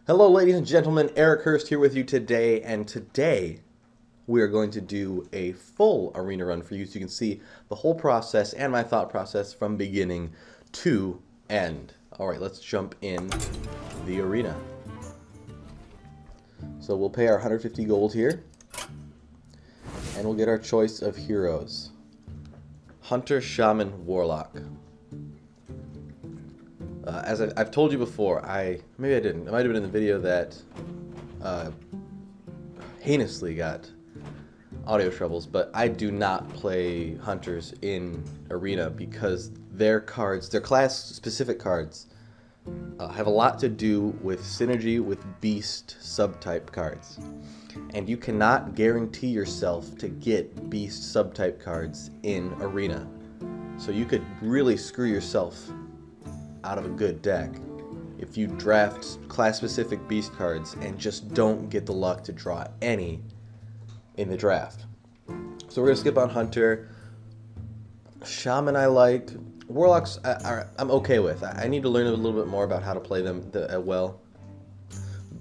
Hello, ladies and gentlemen. Eric Hurst here with you today, and today we are going to do a full arena run for you so you can see the whole process and my thought process from beginning to end. Alright, let's jump in the arena. So we'll pay our 150 gold here, and we'll get our choice of heroes. Hunter, Shaman, Warlock. As I've told you before, maybe I didn't. It might have been in the video that heinously got audio troubles, but I do not play Hunters in Arena because their cards, their class-specific cards, have a lot to do with synergy with Beast subtype cards. And you cannot guarantee yourself to get Beast subtype cards in Arena. So you could really screw yourself out of a good deck if you draft class-specific Beast cards and just don't get the luck to draw any in the draft. So we're going to skip on Hunter. Shaman I like. Warlocks I'm okay with. I need to learn a little bit more about how to play them well.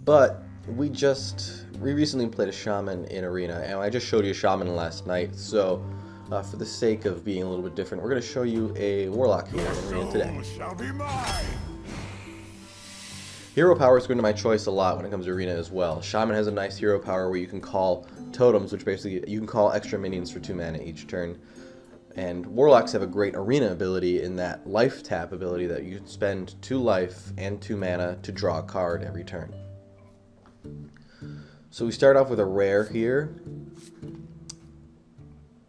But we recently played a Shaman in Arena, and I just showed you a Shaman last night, so for the sake of being a little bit different, we're going to show you a Warlock here in Arena today. Hero power is going to be my choice a lot when it comes to Arena as well. Shaman has a nice hero power where you can call totems, which basically you can call extra minions for 2 mana each turn. And Warlocks have a great Arena ability in that life tap ability that you can spend 2 life and 2 mana to draw a card every turn. So we start off with a rare here.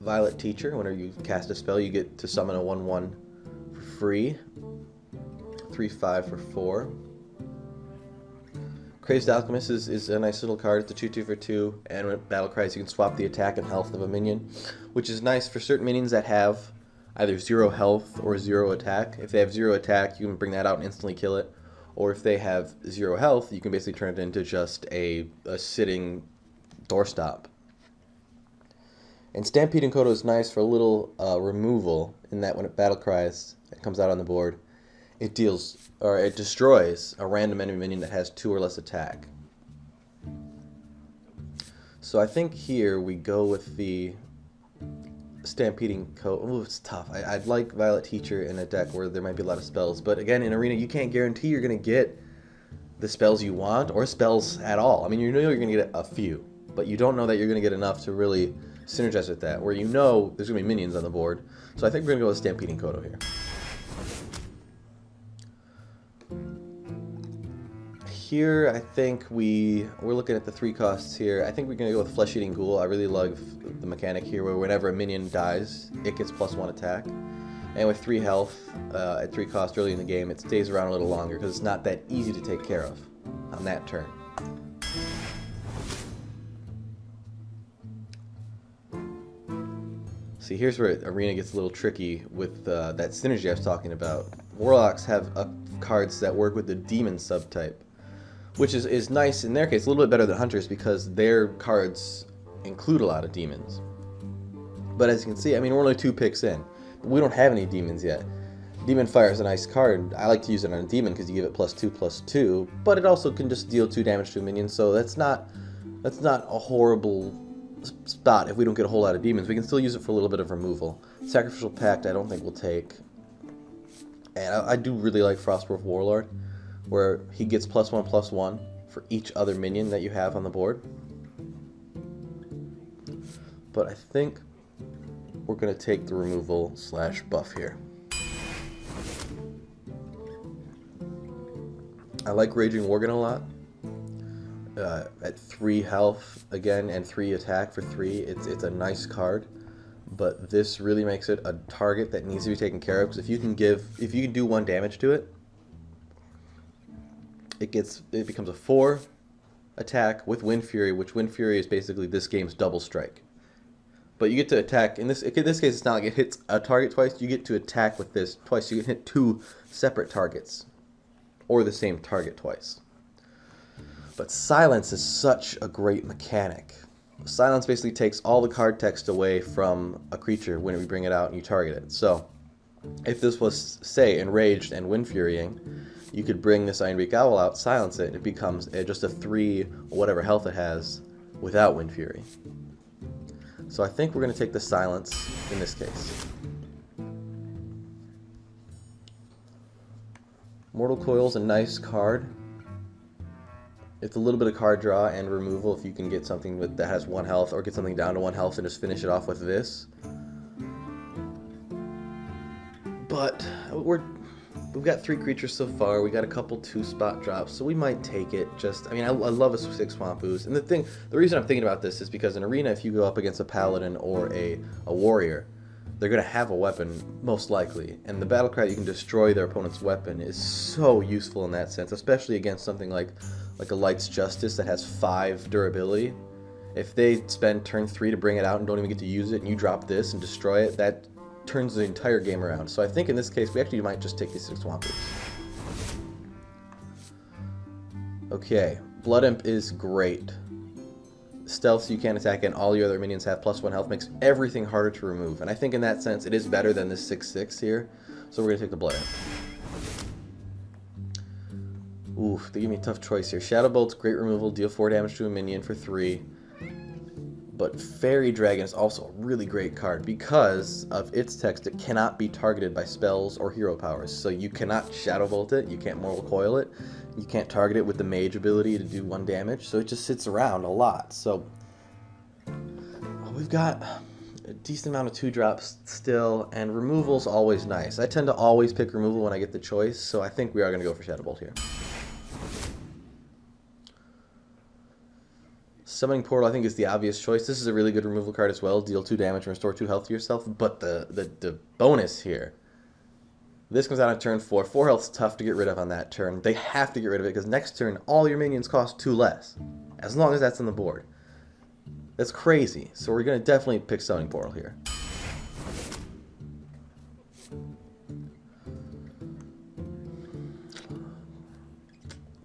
Violet Teacher. Whenever you cast a spell, you get to summon a 1/1 for free. 3/5 for 4. Crazed Alchemist is a nice little card. It's a 2/2 for 2, and when it battle cries, you can swap the attack and health of a minion, which is nice for certain minions that have either 0 health or 0 attack. If they have 0 attack, you can bring that out and instantly kill it. Or if they have 0 health, you can basically turn it into just a sitting doorstop. And Stampeding Kodo is nice for a little removal, in that when it battle cries, it comes out on the board, it destroys a random enemy minion that has 2 or less attack. So I think here we go with the Stampeding Kodo. Oh, it's tough. I'd like Violet Teacher in a deck where there might be a lot of spells, but again, in Arena, you can't guarantee you're going to get the spells you want or spells at all. I mean, you know you're going to get a few, but you don't know that you're going to get enough to really synergize with that, where you know there's going to be minions on the board. So I think we're going to go with Stampeding Kodo here. Here, I think we're looking at the 3 costs here. I think we're going to go with Flesh Eating Ghoul. I really love the mechanic here where whenever a minion dies, it gets +1 attack. And with 3 health at 3 cost early in the game, it stays around a little longer because it's not that easy to take care of on that turn. See, here's where Arena gets a little tricky with that synergy I was talking about. Warlocks have cards that work with the Demon subtype, which is nice in their case, a little bit better than Hunters because their cards include a lot of demons. But as you can see, I mean, we're only 2 picks in. We don't have any demons yet. Demon Fire is a nice card. I like to use it on a demon because you give it +2/+2, but it also can just deal 2 damage to a minion, so that's not a horrible spot if we don't get a whole lot of demons. We can still use it for a little bit of removal. Sacrificial Pact I don't think we'll take. And I do really like Frostwolf Warlord, where he gets +1/+1 for each other minion that you have on the board. But I think we're going to take the removal / buff here. I like Raging Worgen a lot. At 3 health again and 3 attack for 3, it's a nice card. But this really makes it a target that needs to be taken care of, because if you can do 1 damage to it, it becomes a 4 attack with Wind Fury, which Wind Fury is basically this game's double strike. But you get to attack, in this case it's not like it hits a target twice, you get to attack with this twice. You can hit 2 separate targets, or the same target twice. But Silence is such a great mechanic. Silence basically takes all the card text away from a creature when we bring it out and you target it. So if this was, say, Enraged and Wind Furying, you could bring this Ironbeak Owl out, silence it, and it becomes just a 3 whatever health it has without Wind Fury. So I think we're going to take the silence in this case. Mortal Coil's a nice card. It's a little bit of card draw and removal if you can get something that has 1 health, or get something down to 1 health and just finish it off with this. But we've got 3 creatures so far. We got a couple 2-spot drops, so we might take it. I love a 6 Swamp Ooze. And the reason I'm thinking about this is because in Arena, if you go up against a Paladin or a Warrior, they're going to have a weapon, most likely. And the battle cry that you can destroy their opponent's weapon is so useful in that sense, especially against something like a Light's Justice that has 5 durability. If they spend turn 3 to bring it out and don't even get to use it, and you drop this and destroy it, that turns the entire game around. So I think in this case, we actually might just take these 6 Swamp Ooze. Okay, Blood Imp is great. Stealth, so you can't attack, and all your other minions have +1 health, makes everything harder to remove. And I think in that sense, it is better than this 6/6 here. So we're going to take the Blood Imp. Oof, they give me a tough choice here. Shadow Bolt's great removal, deal 4 damage to a minion for 3. But Fairy Dragon is also a really great card because of its text. It cannot be targeted by spells or hero powers. So you cannot Shadow Bolt it, you can't Mortal Coil it, you can't target it with the mage ability to do 1 damage. So it just sits around a lot. So we've got a decent amount of 2-drops still, and removal's always nice. I tend to always pick removal when I get the choice, so I think we are going to go for Shadow Bolt here. Summoning Portal, I think, is the obvious choice. This is a really good removal card as well. Deal 2 damage and restore 2 health to yourself. But the bonus here, this comes out on turn 4. 4 health's tough to get rid of on that turn. They have to get rid of it because next turn, all your minions cost 2 less. As long as that's on the board. That's crazy. So we're going to definitely pick Summoning Portal here.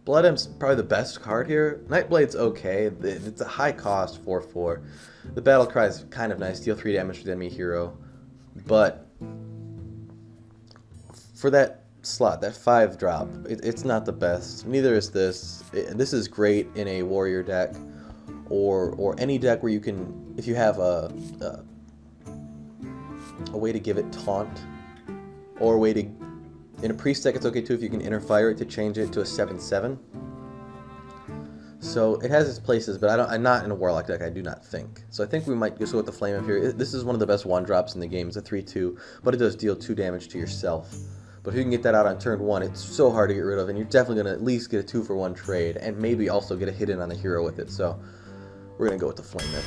Blood Imp's probably the best card here. Nightblade's okay. It's a high cost 4/4. The battle cry is kind of nice. Deal 3 damage to the enemy hero. But for that slot, that 5-drop, it's not the best. Neither is this. This is great in a warrior deck or any deck where you can, if you have a way to give it taunt, or a way to, in a priest deck it's okay too if you can interfire it to change it to a 7/7. So it has its places, but I'm not in a warlock deck, I do not think. So I think we might just go with the Flame Imp here. This is one of the best 1-drops in the game. It's a 3/2, but it does deal 2 damage to yourself. But if you can get that out on turn 1, it's so hard to get rid of, and you're definitely going to at least get a 2-for-1 trade, and maybe also get a hit in on the hero with it. So we're going to go with the Flame Imp.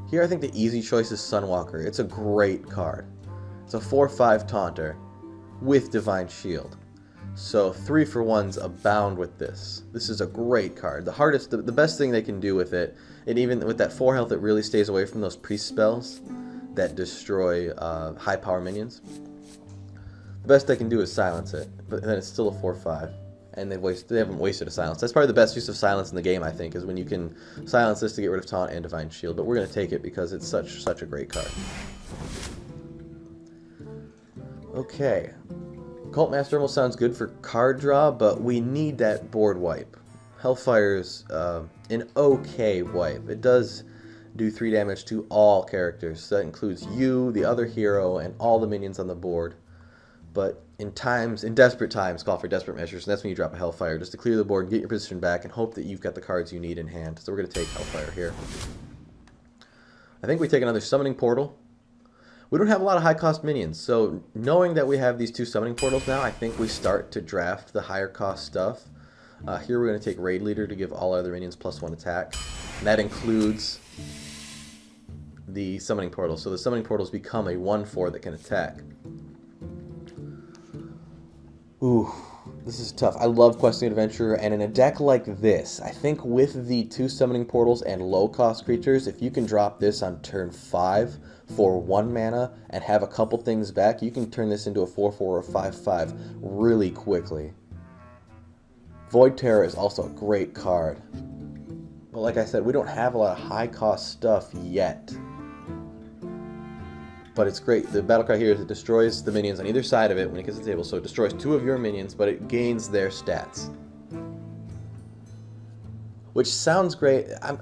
Here I think the easy choice is Sunwalker. It's a great card. It's a 4/5 taunter with Divine Shield. So 3-for-1s abound with this. This is a great card. The best thing they can do with it, and even with that 4 health, it really stays away from those priest spells that destroy high power minions. The best they can do is silence it, but then it's still a 4/5, and they haven't wasted a silence. That's probably the best use of silence in the game, I think, is when you can silence this to get rid of taunt and Divine Shield. But we're going to take it because it's such a great card. Okay. Cult Master almost sounds good for card draw, but we need that board wipe. Hellfire's an okay wipe. It does do 3 damage to all characters. So that includes you, the other hero, and all the minions on the board. But in desperate times, call for desperate measures, and that's when you drop a Hellfire, just to clear the board, get your position back, and hope that you've got the cards you need in hand. So we're going to take Hellfire here. I think we take another Summoning Portal. We don't have a lot of high-cost minions, so knowing that we have these 2 Summoning Portals now, I think we start to draft the higher-cost stuff. Here we're going to take Raid Leader to give all other minions +1 attack. And that includes the Summoning Portal. So the Summoning Portals become a 1/4 that can attack. Ooh, this is tough. I love Questing Adventurer, and in a deck like this, I think with the 2 Summoning Portals and low-cost creatures, if you can drop this on turn 5 for 1 mana and have a couple things back, you can turn this into a 4/4 or 5/5 really quickly. Void Terror is also a great card. But like I said, we don't have a lot of high-cost stuff yet. but it's great. The battle cry here is it destroys the minions on either side of it when it gets to the table, so it destroys 2 of your minions, but it gains their stats. Which sounds great. I'm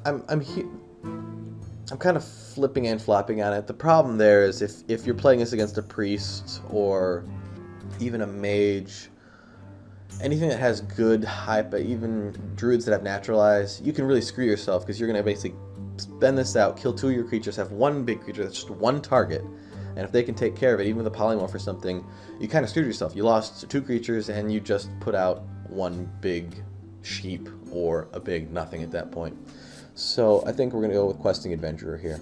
kind of flipping and flopping on it. The problem there is if you're playing this against a priest or even a mage, anything that has good hype, even druids that have naturalize, you can really screw yourself because you're going to basically spend this out, kill 2 of your creatures, have 1 big creature that's just 1 target, and if they can take care of it, even with a polymorph or something, you kind of screwed yourself. You lost 2 creatures and you just put out 1 big sheep or a big nothing at that point. So I think we're going to go with Questing Adventurer here.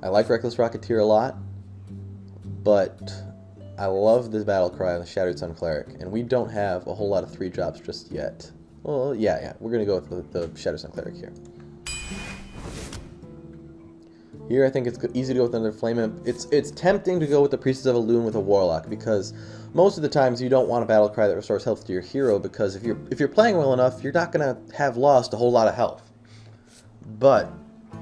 I like Reckless Rocketeer a lot, but I love this battle cry on the Shattered Sun Cleric, and we don't have a whole lot of 3 drops just yet. Well, yeah, we're going to go with the Shattered Sun Cleric here. Here, I think it's easy to go with another Flame Imp. It's tempting to go with the Priestess of Elune with a Warlock, because most of the times you don't want a battle cry that restores health to your hero, because if you're playing well enough, you're not going to have lost a whole lot of health. But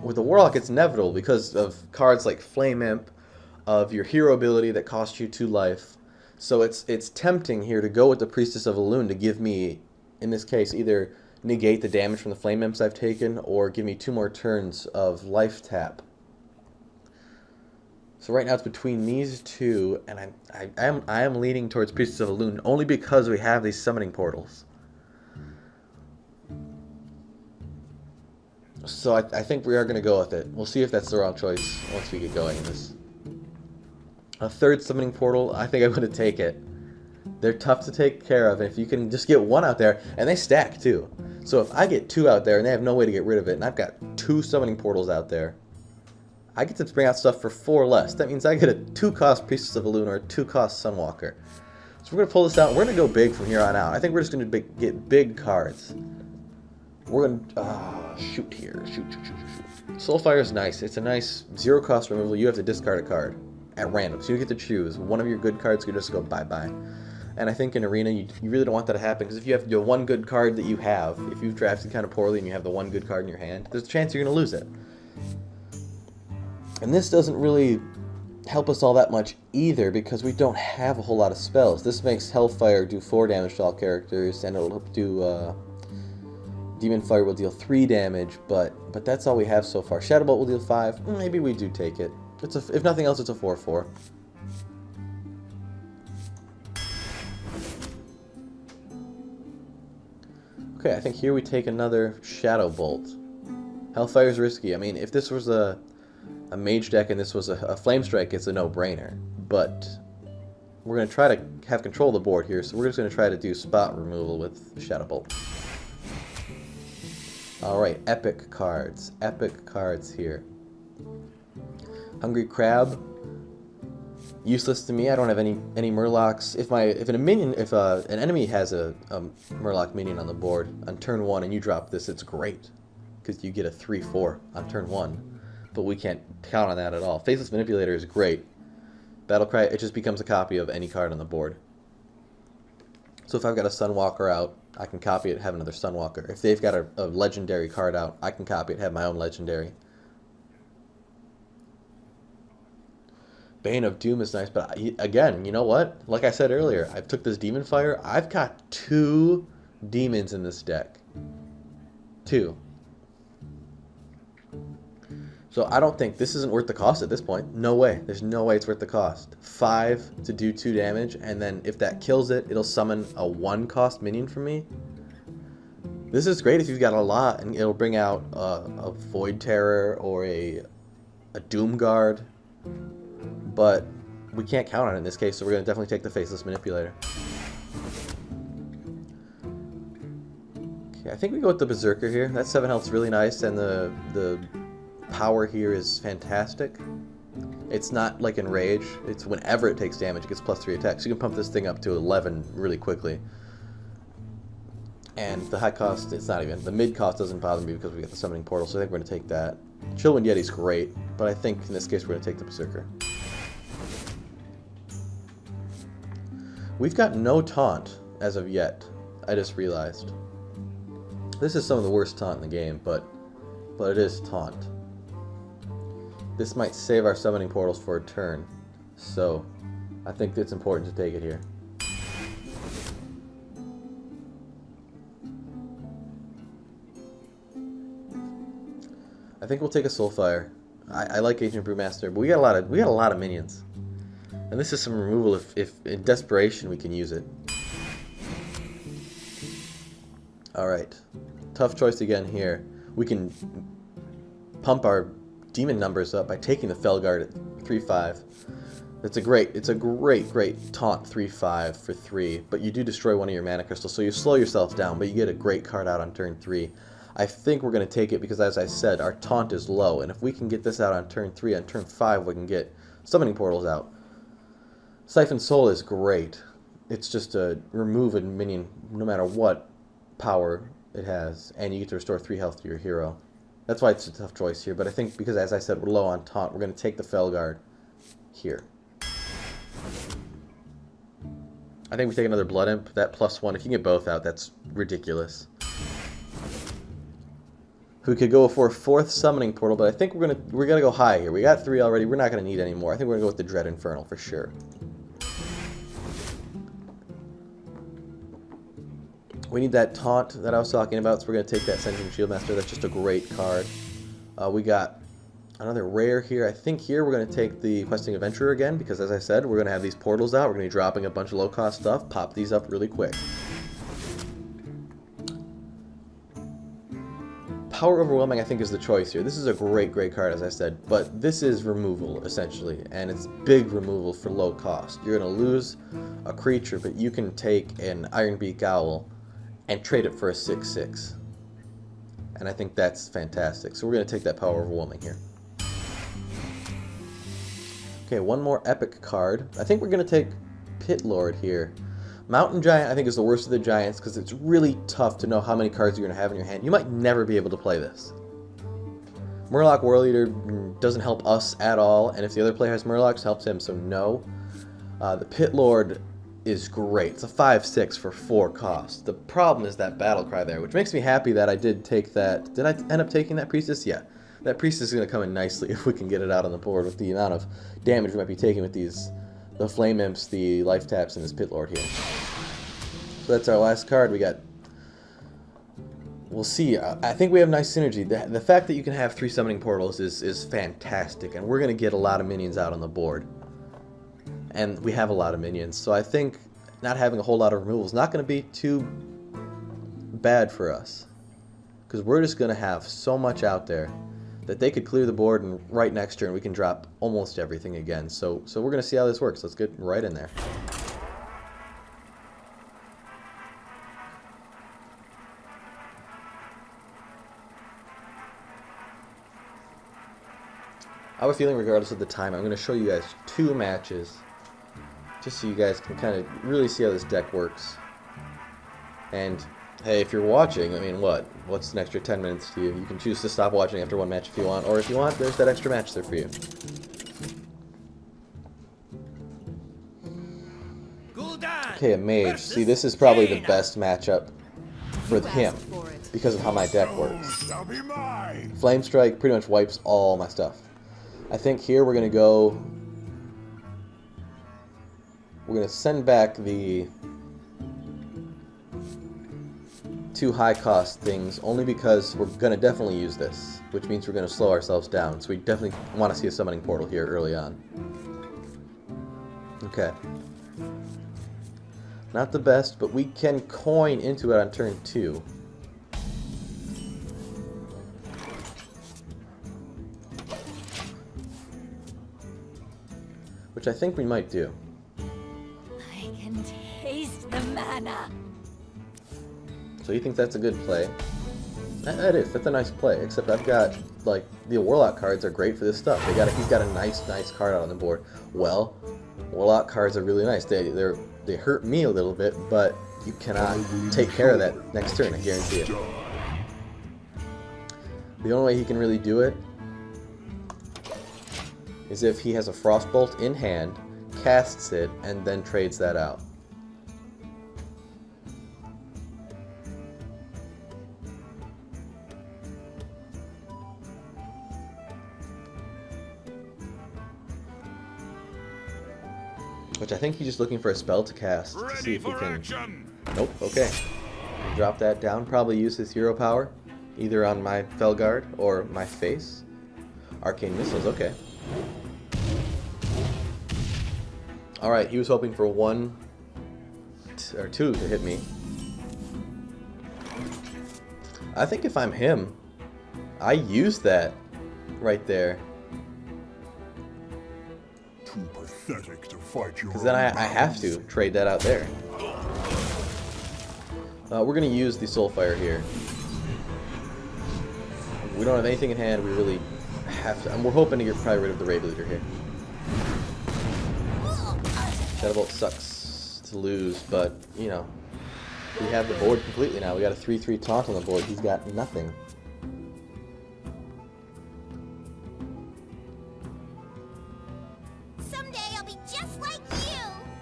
with a Warlock, it's inevitable because of cards like Flame Imp, of your hero ability that costs you 2 life. So it's tempting here to go with the Priestess of Elune to give me, in this case, either negate the damage from the Flame Imps I've taken, or give me 2 more turns of life tap. So right now it's between these 2, and I am leaning towards Priestess of Elune only because we have these summoning portals. So I think we are going to go with it. We'll see if that's the wrong choice once we get going in this. A 3rd summoning portal, I think I'm going to take it. They're tough to take care of, and if you can just get 1 out there, and they stack too. So if I get 2 out there and they have no way to get rid of it, and I've got 2 summoning portals out there, I get to bring out stuff for 4 less. That means I get a 2-cost Priestess of Elune or a 2-cost Sunwalker. So we're going to pull this out, and we're going to go big from here on out. I think we're just going to get big cards. We're going to shoot here. Shoot. Soulfire is nice. It's a nice 0-cost removal. You have to discard a card at random. So you get to choose. One of your good cards could just go bye-bye. And I think in Arena, you really don't want that to happen, because if you have the 1 good card that you have, if you've drafted kind of poorly and you have the 1 good card in your hand, there's a chance you're going to lose it. And this doesn't really help us all that much either, because we don't have a whole lot of spells. This makes Hellfire do 4 damage to all characters, and it'll do Demon Fire will deal 3 damage, but that's all we have so far. Shadow Bolt will deal 5. Maybe we do take it. If nothing else, it's a 4/4. Okay, I think here we take another Shadow Bolt. Hellfire's risky. I mean, if this was a mage deck and this was a Flame Strike, it's a no-brainer. But we're going to try to have control of the board here, so we're just going to try to do spot removal with Shadow Bolt. Alright, epic cards. Epic cards here. Hungry Crab. Useless to me. I don't have any Murlocs. If an enemy has a Murloc minion on the board on turn 1 and you drop this, it's great, because you get a 3/4 on turn 1. But we can't count on that at all. Faceless Manipulator is great. Battlecry, it just becomes a copy of any card on the board. So if I've got a Sunwalker out, I can copy it, have another Sunwalker. If they've got a legendary card out, I can copy it, have my own legendary. Bane of Doom is nice, but again, you know what? Like I said earlier, I took this Demon Fire. I've got 2 demons in this deck. 2. So I don't think this isn't worth the cost at this point. No way. There's no way it's worth the cost. 5 to do 2 damage, and then if that kills it, it'll summon a 1-cost minion for me. This is great if you've got a lot, and it'll bring out a Void Terror or a Doom Guard. But we can't count on it in this case, so we're going to definitely take the Faceless Manipulator. Okay, I think we go with the Berserker here. That 7 health's really nice, and the power here is fantastic. It's not like Enrage. It's whenever it takes damage, it gets +3 attacks. So you can pump this thing up to 11 really quickly. And the high cost, it's not even. The mid cost doesn't bother me because we got the Summoning Portal, so I think we're going to take that. Chillwind Yeti's great, but I think in this case we're going to take the Berserker. We've got no taunt as of yet, I just realized. This is some of the worst taunt in the game, but it is taunt. this might save our summoning portals for a turn. So, I think it's important to take it here. I think we'll take a Soulfire. I like Ancient Brewmaster, but we got a lot of minions. And this is some removal if in desperation we can use it. Alright. Tough choice again here. We can pump our demon numbers up by taking the Felguard at 3/5. It's a great taunt 3/5 for 3, but you do destroy one of your mana crystals, so you slow yourself down, but you get a great card out on turn 3. I think we're going to take it because, as I said, our taunt is low, and if we can get this out on turn 3, on turn 5 we can get summoning portals out. Siphon Soul is great. It's just a remove a minion no matter what power it has, and you get to restore 3 health to your hero. That's why it's a tough choice here, but I think because, as I said, we're low on taunt, we're going to take the Felguard here. I think we take another Blood Imp. That +1, if you can get both out, that's ridiculous. We could go for a 4th summoning portal, but I think we're gonna go high here. We got 3 already. We're not gonna need any more. I think we're gonna go with the Dread Infernal for sure. We need that taunt that I was talking about, so we're gonna take that Sentient Shieldmaster. That's just a great card. We got another rare here. I think here we're gonna take the Questing Adventurer again, because as I said, we're gonna have these portals out. We're gonna be dropping a bunch of low-cost stuff. Pop these up really quick. Power Overwhelming, I think, is the choice here. This is a great card, as I said, but this is removal, essentially, and it's big removal for low cost. You're going to lose a creature, but you can take an Ironbeak Owl and trade it for a 6/6. And I think that's fantastic. So we're going to take that Power Overwhelming here. Okay, one more epic card. I think we're going to take Pit Lord here. Mountain Giant, I think, is the worst of the giants because it's really tough to know how many cards you're going to have in your hand. You might never be able to play this. Murloc World Eater doesn't help us at all, and if the other player has Murlocs, helps him, so no. The Pit Lord is great. It's a 5/6 for 4 cost. The problem is that battle cry there, which makes me happy that I did take that. Did I end up taking that Priestess? Yeah. That Priestess is going to come in nicely if we can get it out on the board with the amount of damage we might be taking with these. The Flame Imps, the Life Taps, and this Pit Lord here. So that's our last card. We got... We'll see. I think we have nice synergy. The fact that you can have 3 summoning portals is fantastic, and we're going to get a lot of minions out on the board. And we have a lot of minions, so I think not having a whole lot of removal is not going to be too bad for us. Because we're just going to have so much out there that they could clear the board, and right next turn we can drop almost everything again. So we're going to see how this works. Let's get right in there. I have a feeling, regardless of the time, I'm going to show you guys 2 matches, just so you guys can kind of really see how this deck works. And hey, if you're watching, I mean, what's an extra 10 minutes to you? You can choose to stop watching after 1 match if you want, or if you want, there's that extra match there for you. Okay, a mage. See, this is probably the best matchup for him because of how my deck works. Flame Strike pretty much wipes all my stuff. I think here we're going to go... We're going to send back the 2 high-cost things, only because we're going to definitely use this, which means we're going to slow ourselves down. So we definitely want to see a summoning portal here early on. Okay. Not the best, but we can coin into it on turn 2. Which I think we might do. I can taste the mana. So you think that's a good play? That is. That's a nice play. Except I've got, like, the Warlock cards are great for this stuff. He's got a nice card out on the board. Well, Warlock cards are really nice. They hurt me a little bit, but you cannot take care of that next turn. I guarantee it. The only way he can really do it is if he has a Frostbolt in hand, casts it, and then trades that out. Which I think he's just looking for a spell to cast to see if he can. Nope. Okay. Drop that down. Probably use his hero power, either on my Felguard or my face. Arcane missiles. Okay. All right. He was hoping for 1 or 2 to hit me. I think if I'm him, I use that right there. Too pathetic to fight your Because then I have to trade that out there. We're going to use the Soulfire here. We don't have anything in hand. We really have to. And we're hoping to get probably rid of the Raid Leader here. Shadowbolt sucks to lose, but, you know, we have the board completely now. We got a 3/3 taunt on the board. He's got nothing. Someday I'll be just like you.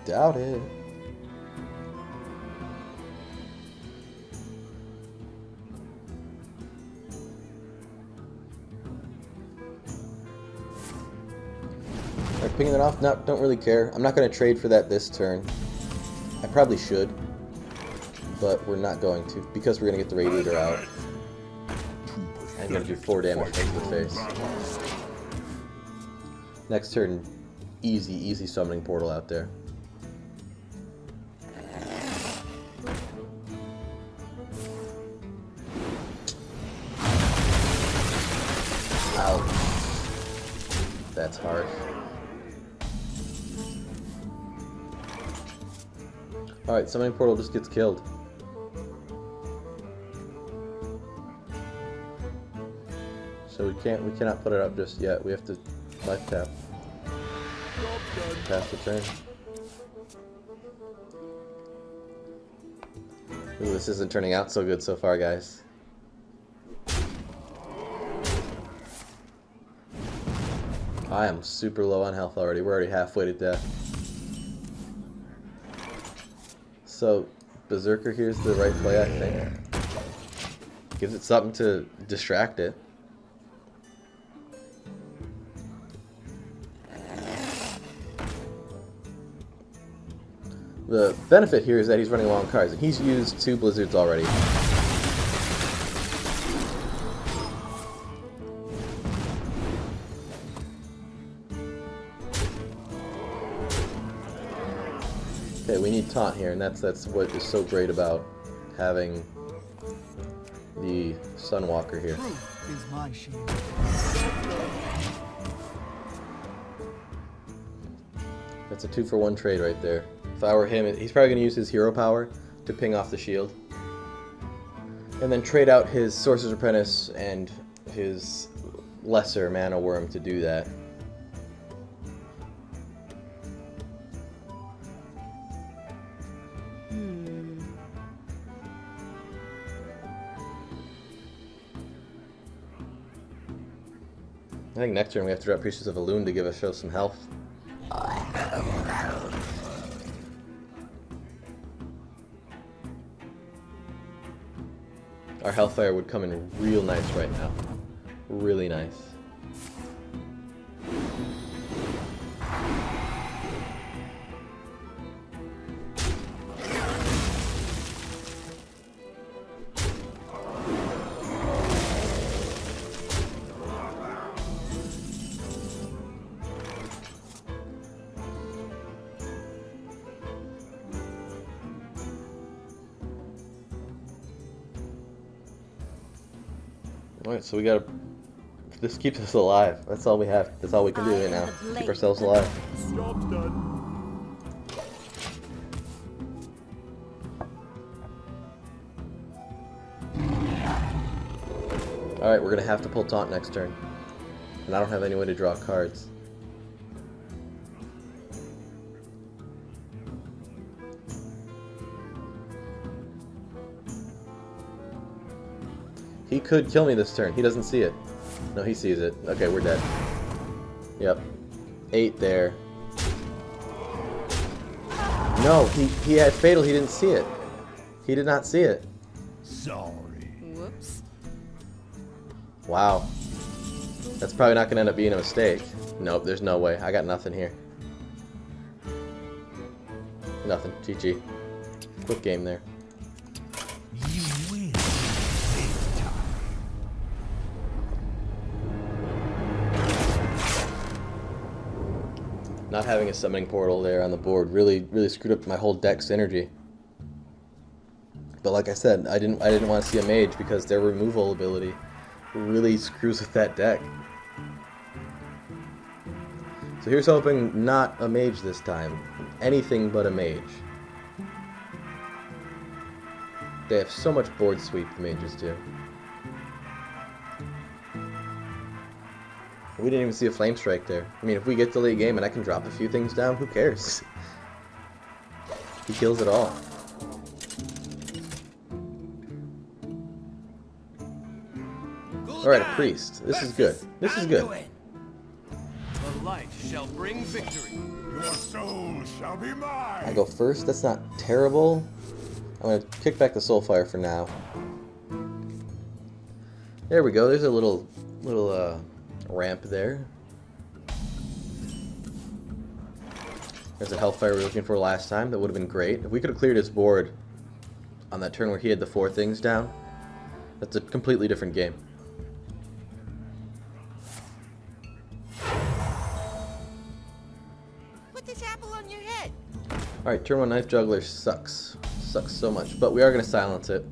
Doubt it. Alright, pinging it off? No, don't really care. I'm not going to trade for that this turn. I probably should, but we're not going to because we're going to get the Raid Leader out. I'm going to do 4 damage to the face. Next turn, easy summoning portal out there. Ouch. That's harsh. Alright, summoning portal just gets killed. So we cannot put it up just yet. We have to life tap. Pass the turn. Ooh, this isn't turning out so good so far, guys. I am super low on health already. We're already halfway to death. So, Berserker here's the right play, I think. Gives it something to distract it. The benefit here is that he's running long cards, and he's used 2 Blizzards already. Okay, we need taunt here, and that's what is so great about having the Sunwalker here. Proof is my shield. That's a 2-for-1 trade right there. If I were him, he's probably going to use his hero power to ping off the shield. And then trade out his Sorcerer's Apprentice and his lesser Mana Worm to do that. I think next turn we have to drop Priestess of Elune to give us some health. Our Hellfire would come in real nice right now. Really nice. Alright, so we gotta... This keeps us alive. That's all we have. That's all we can do right now. Keep ourselves alive. Job's done. Alright, we're gonna have to pull Taunt next turn. And I don't have any way to draw cards. He could kill me this turn. He doesn't see it. No, he sees it. Okay, we're dead. Yep. 8 there. No, he had Fatal. He didn't see it. He did not see it. Sorry. Whoops. Wow. That's probably not going to end up being a mistake. Nope, there's no way. I got nothing here. Nothing. GG. Quick game there. You win this time. Not having a summoning portal there on the board really screwed up my whole deck's synergy. But like I said, I didn't want to see a mage because their removal ability really screws with that deck. So here's hoping not a mage this time. Anything but a mage. They have so much board sweep, the mages do. We didn't even see a flame strike there. I mean, if we get to late game and I can drop a few things down, who cares? He kills it all. Alright, a priest. This is good. This is good. The light shall bring victory. Your soul shall be mine. I go first. That's not terrible. I'm going to kick back the Soulfire for now. There we go. There's a little ramp there. There's a Hellfire we were looking for last time. That would have been great. If we could have cleared his board on that turn where he had the 4 things down, that's a completely different game. Put this apple on your head. Alright, turn 1 Knife Juggler sucks. Sucks so much. But we are going to silence it.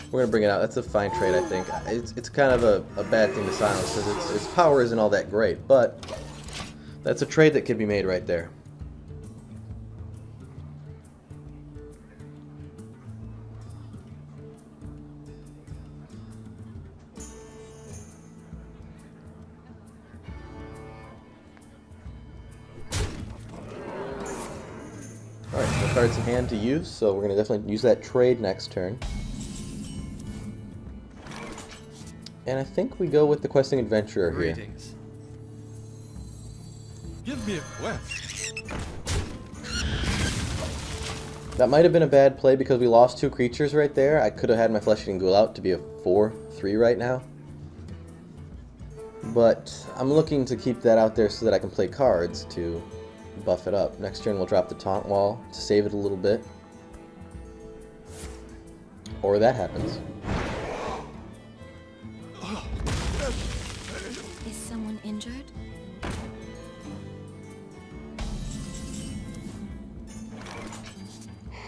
We're going to bring it out. That's a fine trade, I think. It's kind of a bad thing to silence because its power isn't all that great. But that's a trade that could be made right there. Alright, no cards in hand to use, so we're going to definitely use that trade next turn. And I think we go with the Questing Adventurer here. Greetings. Give me a quest. That might have been a bad play because we lost 2 creatures right there. I could have had my Flesh-Eating Ghoul out to be a 4/3 right now. But I'm looking to keep that out there so that I can play cards to buff it up. Next turn we'll drop the Taunt Wall to save it a little bit. Or that happens. Is someone injured?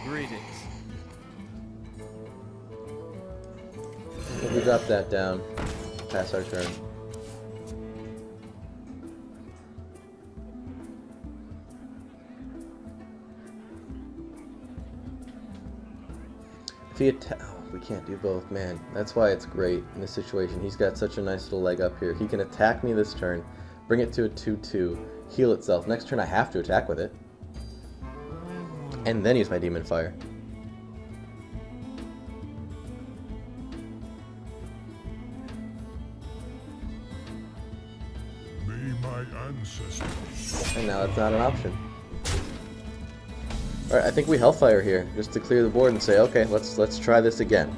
Greetings. If we drop that down, pass our turn. If he we can't do both, man. That's why it's great in this situation. He's got such a nice little leg up here. He can attack me this turn, bring it to a 2/2, heal itself. Next turn I have to attack with it. And then use my Demon Fire. May my ancestors. And now that's not an option. Alright, I think we Hellfire here, just to clear the board and say, okay, let's try this again.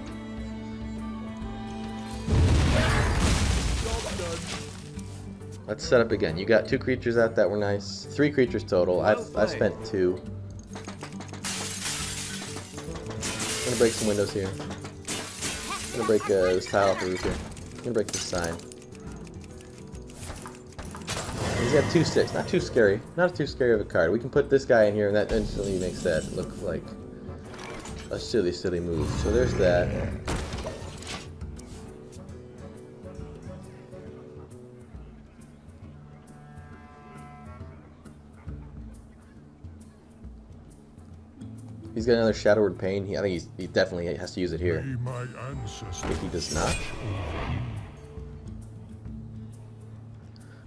Let's set up again. You got 2 creatures out that were nice. 3 creatures total. I've spent 2. I'm gonna break some windows here. I'm gonna break this tile off the roof here. I'm gonna break this sign. He's got 2/6. Not too scary. Not too scary of a card. We can put this guy in here, and that instantly makes that look like a silly, silly move. So there's that. He's got another Shadowward Pain. I think he definitely has to use it here. May my ancestors. If he does not,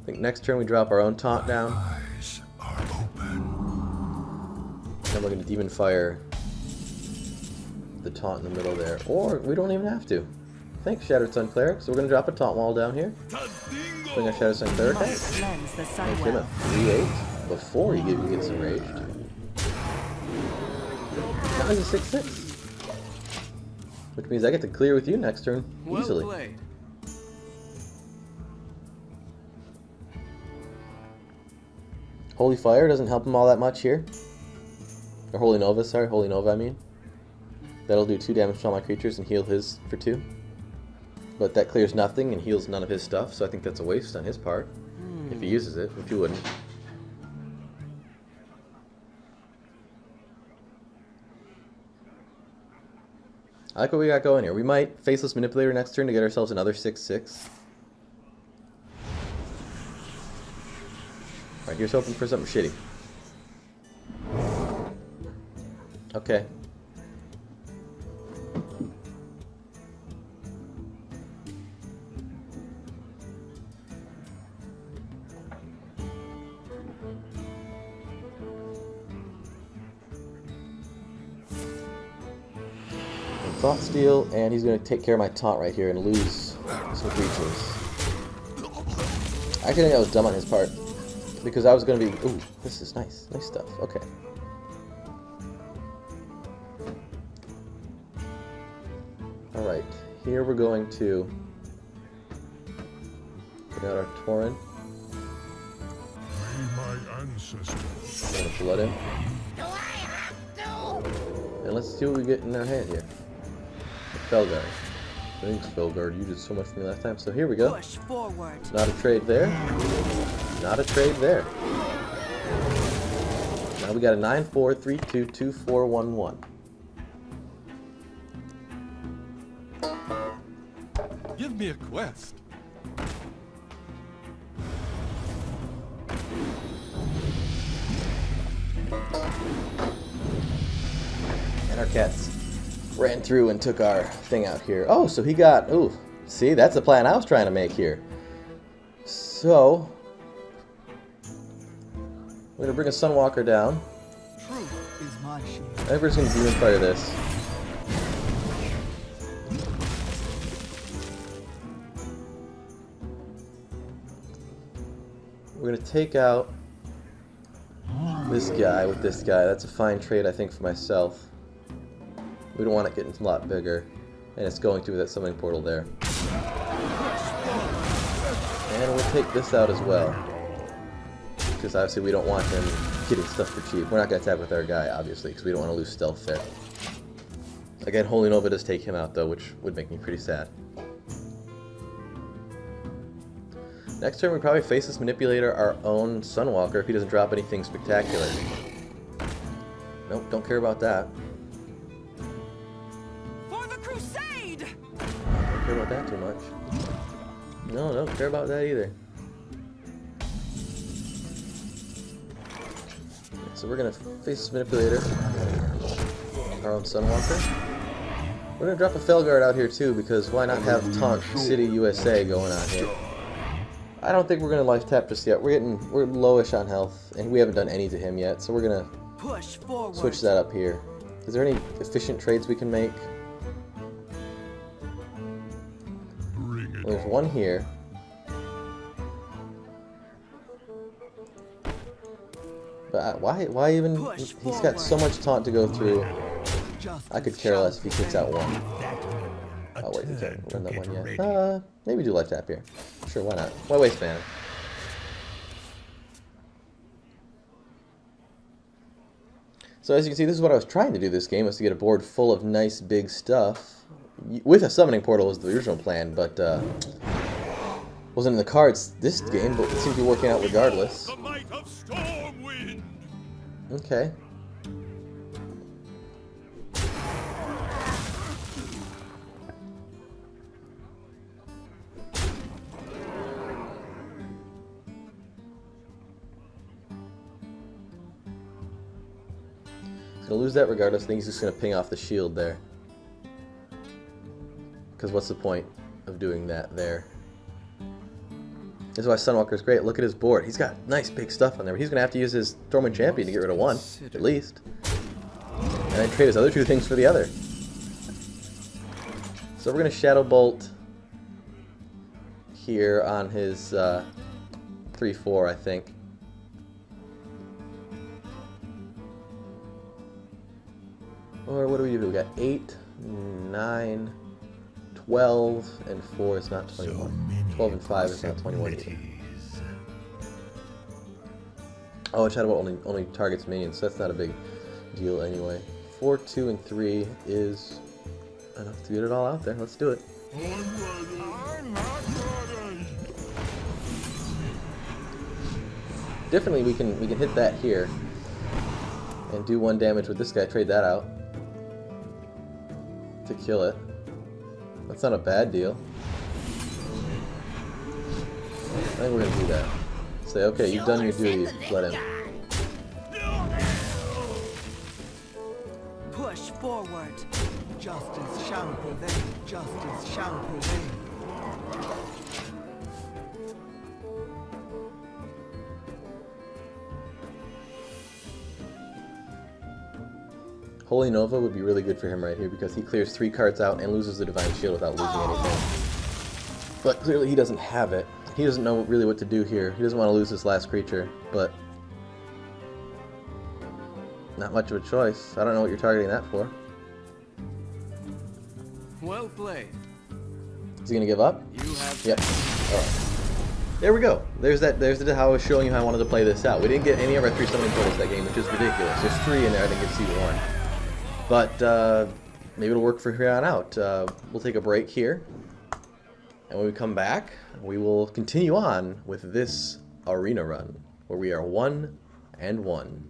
I think next turn we drop our own taunt down. Eyes are open. Then we're going to Demon Fire the taunt in the middle there. Or we don't even have to. Thanks, Shattered Sun Cleric. So we're going to drop a taunt wall down here. Bring our Shattered Sun Cleric out. Must cleanse the sun Make him a well. 3/8 before he gets enraged. Now he's a 6/6. Which means I get to clear with you next turn Well easily. played. Holy Fire doesn't help him all that much here. Or Holy Nova, sorry. Holy Nova, I mean. That'll do 2 damage to all my creatures and heal his for 2. But that clears nothing and heals none of his stuff, so I think that's a waste on his part. If he uses it, which he wouldn't. I like what we got going here. We might Faceless Manipulator next turn to get ourselves another 6/6. Alright, here's hoping for something shitty. Okay. Thought Steal, and he's going to take care of my taunt right here and lose some creatures. I think that was dumb on his part, because I was going to be... Ooh, this is nice. Nice stuff. Okay. Alright, here we're going to get out our Tauren. May my ancestors. I'm going to flood him. And let's see what we get in our hand here. Felguard. Thanks, Felguard. You did so much for me last time. So here we go. Push forward. Not a trade there. Not a trade there. Now we got a 9/4, 3/2, 2/4, 1/1. Give me a quest. And our cats ran through and took our thing out here. Oh, so he got... Ooh, see, that's the plan I was trying to make here. So, we're going to bring a Sunwalker down. Truth is my shield. I think we're just going to Demon Fire this. We're going to take out this guy with this guy. That's a fine trade, I think, for myself. We don't want it getting a lot bigger. And it's going to with that summoning portal there. And we'll take this out as well. Because obviously we don't want him getting stuff for cheap. We're not going to attack with our guy, obviously, because we don't want to lose stealth there. Again, Holy Nova does take him out, though, which would make me pretty sad. Next turn, we probably Faceless Manipulator our own Sunwalker if he doesn't drop anything spectacular. Nope, don't care about that. For the crusade! Don't care about that too much. No, don't care about that either. So we're gonna Faceless Manipulator our own Sunwalker. We're gonna drop a Felguard out here too, because why not have Taunt City USA going on here? I don't think we're gonna life tap just yet. We're lowish on health, and we haven't done any to him yet, so we're gonna Push forward. switch that up here. Is there any efficient trades we can make? Bring it Well, there's one here. But why even? Push He's got so much taunt to go through. Justice I could care less if he kicks out one. A Oh wait, we turn can't to run that get one yet. ready. Maybe do life tap here. Sure, why not? Why waste mana? So as you can see, this is what I was trying to do this game, was to get a board full of nice big stuff. With a summoning portal was the original plan, but wasn't in the cards this game, but it seems to be working out regardless. The might of Stormwind. Okay. He's gonna lose that regardless. I think he's just gonna ping off the shield there. Because what's the point of doing that there? This is why Sunwalker's great. Look at his board. He's got nice big stuff on there, but he's gonna have to use his Stormwind Champion to get rid of one, at least. And then trade his other two things for the other. So we're gonna Shadow Bolt here on his 3/4, I think. Or what do? We got 8, 9, 12, and 4 is not 21. 12 and 5 is not 21 either. Oh, Shadow Bolt only targets minions, so that's not a big deal anyway. 4, 2, and 3 is enough to get it all out there. Let's do it. I'm ready. I'm not ready. Differently, we can hit that here and do 1 damage with this guy. Trade that out to kill it. That's not a bad deal. I think we're gonna do that. Say, okay, you've done your duty. Let him. Push forward. Justice shall prevail. Justice shall prevail. Holy Nova would be really good for him right here because he clears 3 cards out and loses the Divine Shield without losing anything. But clearly he doesn't have it. He doesn't know really what to do here. He doesn't want to lose this last creature, but not much of a choice. I don't know what you're targeting that for. Well played. Is he gonna give up? You have Yep. Alright. There we go. There's how I was showing you how I wanted to play this out. We didn't get any of our 3 summoning totals that game, which is ridiculous. There's 3 in there, I didn't get to see 1. But maybe it'll work for here on out. We'll take a break here. And when we come back, we will continue on with this arena run, where we are 1-1.